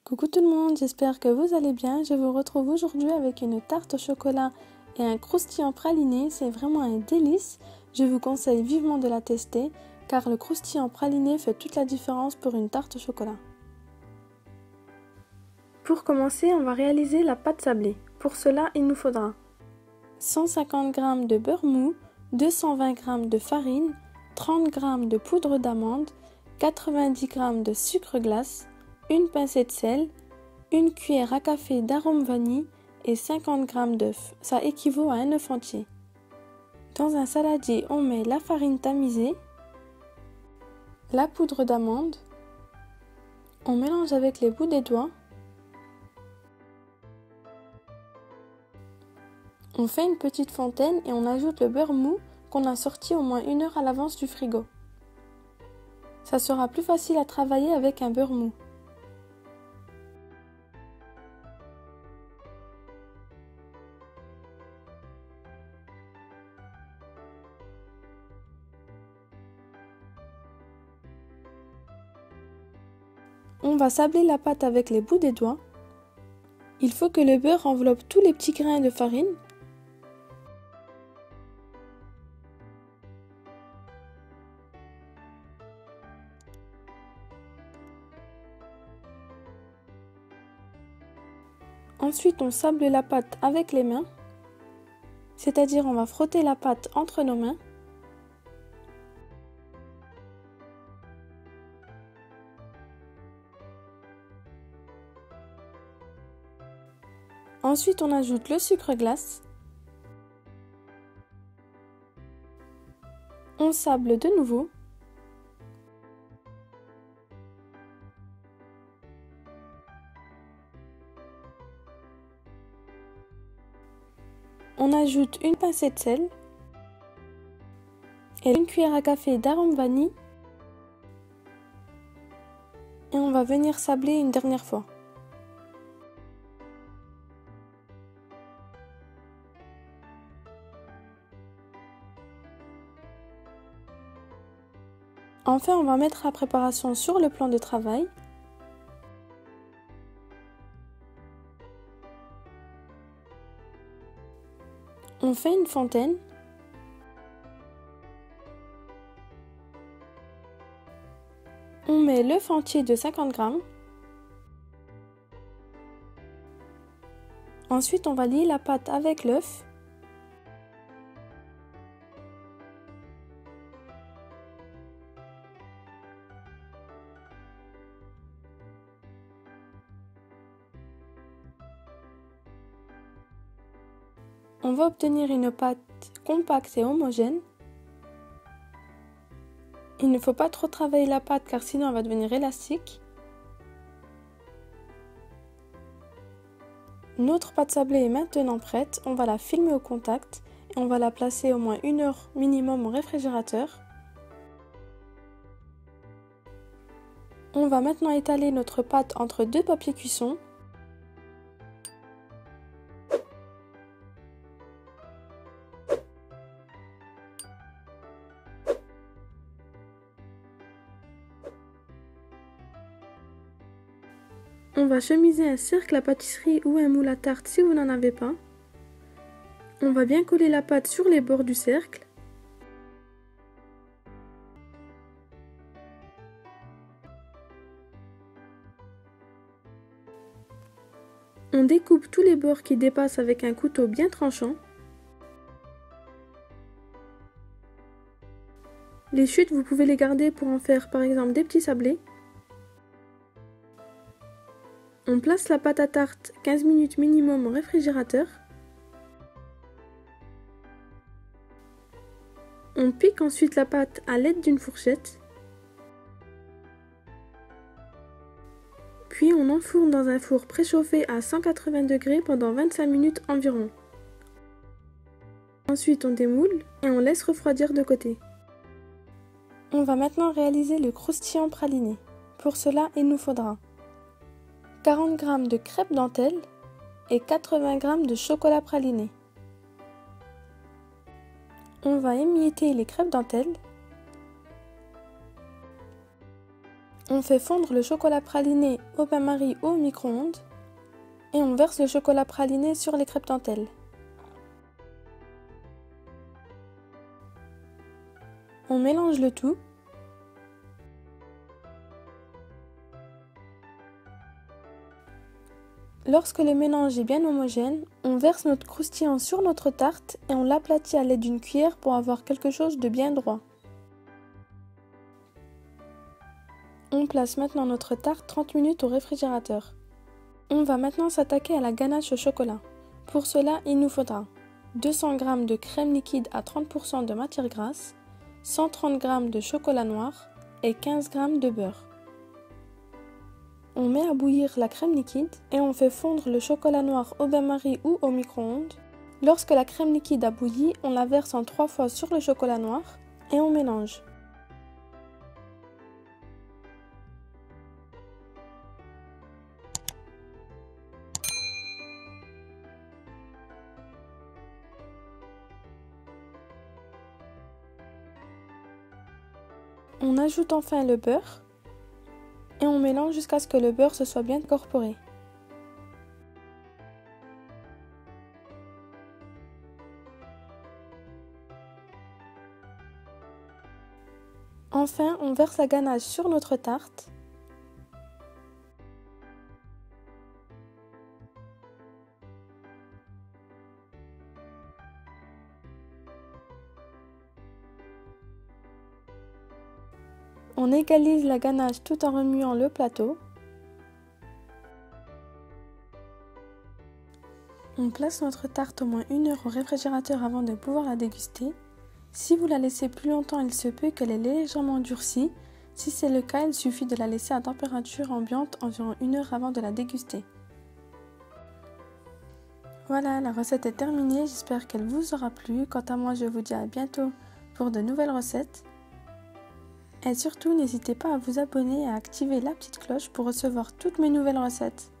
Coucou tout le monde, j'espère que vous allez bien. Je vous retrouve aujourd'hui avec une tarte au chocolat et un croustillant praliné. C'est vraiment un délice. Je vous conseille vivement de la tester car le croustillant praliné fait toute la différence pour une tarte au chocolat. Pour commencer, on va réaliser la pâte sablée. Pour cela, il nous faudra 150 g de beurre mou, 220 g de farine, 30 g de poudre d'amande, 90 g de sucre glace, une pincée de sel, une cuillère à café d'arôme vanille et 50 g d'œufs. Ça équivaut à un œuf entier. Dans un saladier, on met la farine tamisée, la poudre d'amande, on mélange avec les bouts des doigts, on fait une petite fontaine et on ajoute le beurre mou qu'on a sorti au moins 1 heure à l'avance du frigo. Ça sera plus facile à travailler avec un beurre mou. On va sabler la pâte avec les bouts des doigts. Il faut que le beurre enveloppe tous les petits grains de farine. Ensuite, on sable la pâte avec les mains, c'est-à-dire on va frotter la pâte entre nos mains. Ensuite, on ajoute le sucre glace. On sable de nouveau. On ajoute une pincée de sel et une cuillère à café d'arôme vanille. Et on va venir sabler une dernière fois. Enfin, on va mettre la préparation sur le plan de travail. On fait une fontaine. On met l'œuf entier de 50 g. Ensuite, on va lier la pâte avec l'œuf. On va obtenir une pâte compacte et homogène. Il ne faut pas trop travailler la pâte car sinon elle va devenir élastique. Notre pâte sablée est maintenant prête. On va la filmer au contact et on va la placer au moins 1 heure minimum au réfrigérateur. On va maintenant étaler notre pâte entre 2 papiers cuisson. On va chemiser un cercle à pâtisserie ou un moule à tarte si vous n'en avez pas. On va bien coller la pâte sur les bords du cercle. On découpe tous les bords qui dépassent avec un couteau bien tranchant. Les chutes, vous pouvez les garder pour en faire par exemple des petits sablés. On place la pâte à tarte 15 minutes minimum au réfrigérateur. On pique ensuite la pâte à l'aide d'une fourchette. Puis on enfourne dans un four préchauffé à 180 degrés pendant 25 minutes environ. Ensuite on démoule et on laisse refroidir de côté. On va maintenant réaliser le croustillant praliné. Pour cela, il nous faudra 40 g de crêpes dentelle et 80 g de chocolat praliné. On va émietter les crêpes dentelle. On fait fondre le chocolat praliné au bain-marie ou au micro-ondes et on verse le chocolat praliné sur les crêpes dentelles. On mélange le tout. Lorsque le mélange est bien homogène, on verse notre croustillant sur notre tarte et on l'aplatit à l'aide d'une cuillère pour avoir quelque chose de bien droit. On place maintenant notre tarte 30 minutes au réfrigérateur. On va maintenant s'attaquer à la ganache au chocolat. Pour cela, il nous faudra 200 g de crème liquide à 30% de matière grasse, 130 g de chocolat noir et 15 g de beurre. On met à bouillir la crème liquide et on fait fondre le chocolat noir au bain-marie ou au micro-ondes. Lorsque la crème liquide a bouilli, on la verse en 3 fois sur le chocolat noir et on mélange. On ajoute enfin le beurre et on mélange jusqu'à ce que le beurre se soit bien incorporé. Enfin, on verse la ganache sur notre tarte. On égalise la ganache tout en remuant le plateau. On place notre tarte au moins 1 heure au réfrigérateur avant de pouvoir la déguster. Si vous la laissez plus longtemps, il se peut qu'elle ait légèrement durci. Si c'est le cas, il suffit de la laisser à température ambiante environ 1 heure avant de la déguster. Voilà, la recette est terminée, j'espère qu'elle vous aura plu. Quant à moi, je vous dis à bientôt pour de nouvelles recettes. Et surtout, n'hésitez pas à vous abonner et à activer la petite cloche pour recevoir toutes mes nouvelles recettes.